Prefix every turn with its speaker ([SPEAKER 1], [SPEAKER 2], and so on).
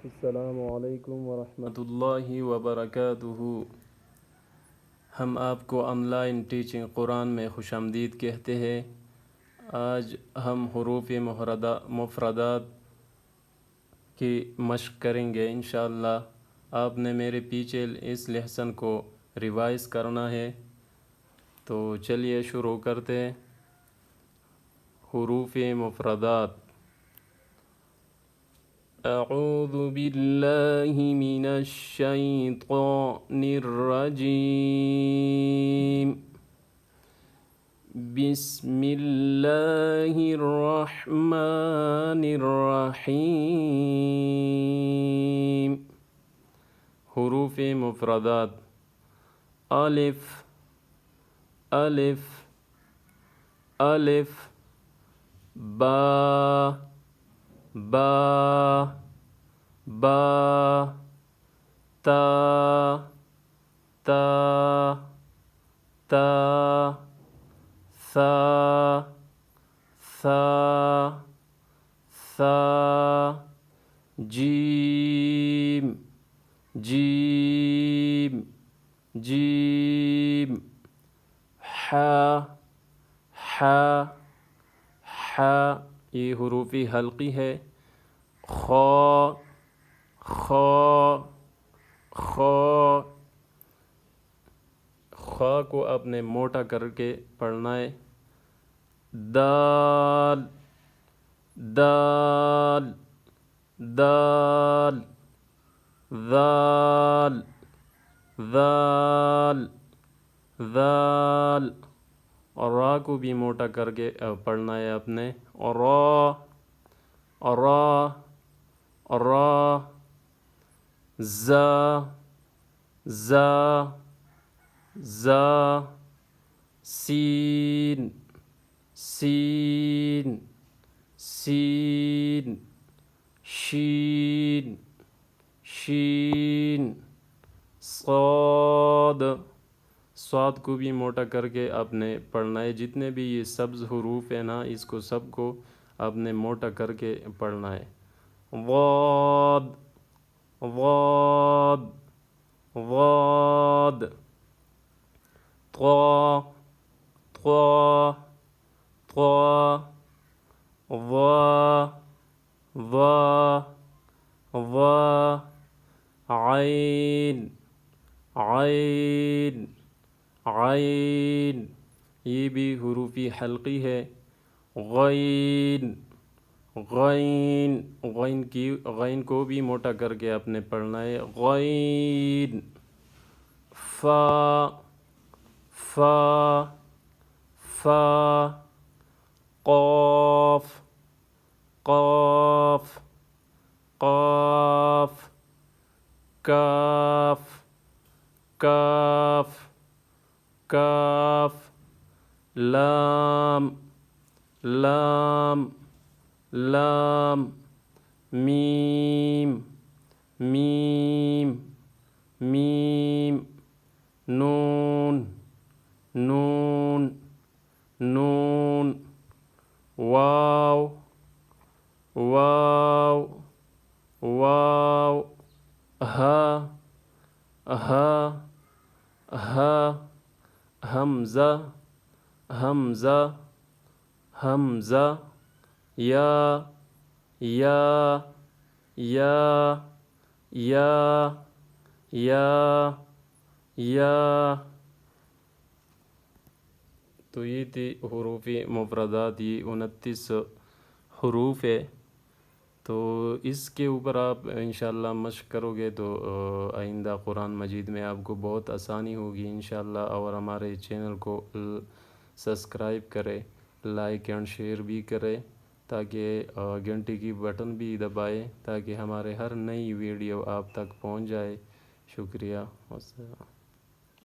[SPEAKER 1] السلام علیکم ورحمۃ اللہ وبرکاتہ۔ ہم آپ کو آن لائن ٹیچنگ قرآن میں خوش آمدید کہتے ہیں۔ آج ہم حروف مفردات کی مشق کریں گے انشاءاللہ۔ آپ نے میرے پیچھے اس لیسن کو ریوائز کرنا ہے، تو چلیے شروع کرتے ہیں۔ حروف مفردات۔ اعوذ باللہ من الشیطان الرجیم، بسم اللہ الرحمن الرحیم۔ حروف مفردات: الف الف الف، با با با، تا تا تا، ثا ثا ثا، جیم جیم جیم، حا حا حا، یہ حروف حلقی ہے۔ خا خا خا، خا کو آپ نے موٹا کر کے پڑھنا ہے۔ دال دال دال، ذال ذال ذال، اور را کو بھی موٹا کر کے پڑھنا ہے آپ نے۔ را را را، زا زا زا، سین سین سین، شین شین، صاد، صاد کو بھی موٹا کر کے آپ نے پڑھنا ہے۔ جتنے بھی یہ سبز حروف ہیں نا، اس کو سب کو آپ نے موٹا کر کے پڑھنا ہے۔ ضاد ضاد ضاد، طا طا طا، ظا ظا ظا، عین عین عین، یہ بھی حروف حلقی ہے۔ غین غین، غین کو بھی موٹا کر کے آپ نے پڑھنا ہے۔ غین، فا فا فا، قاف قاف قاف، کاف کاف کاف، لام لام لام، میم میم میم، نون نون نون، واو واو واو، ہا ہا ہا، حمزہ حمزہ حمزہ، یا یا یا یا یا یا۔ تو یہ تھی حروف مفردات، یہ 29 حروف ہے۔ تو اس کے اوپر آپ انشاءاللہ مشق کرو گے تو آئندہ قرآن مجید میں آپ کو بہت آسانی ہوگی انشاءاللہ۔ اور ہمارے چینل کو سبسکرائب کرے، لائک اینڈ شیئر بھی کرے، تاکہ گھنٹی کی بٹن بھی دبائے، تاکہ ہمارے ہر نئی ویڈیو آپ تک پہنچ جائے۔ شکریہ۔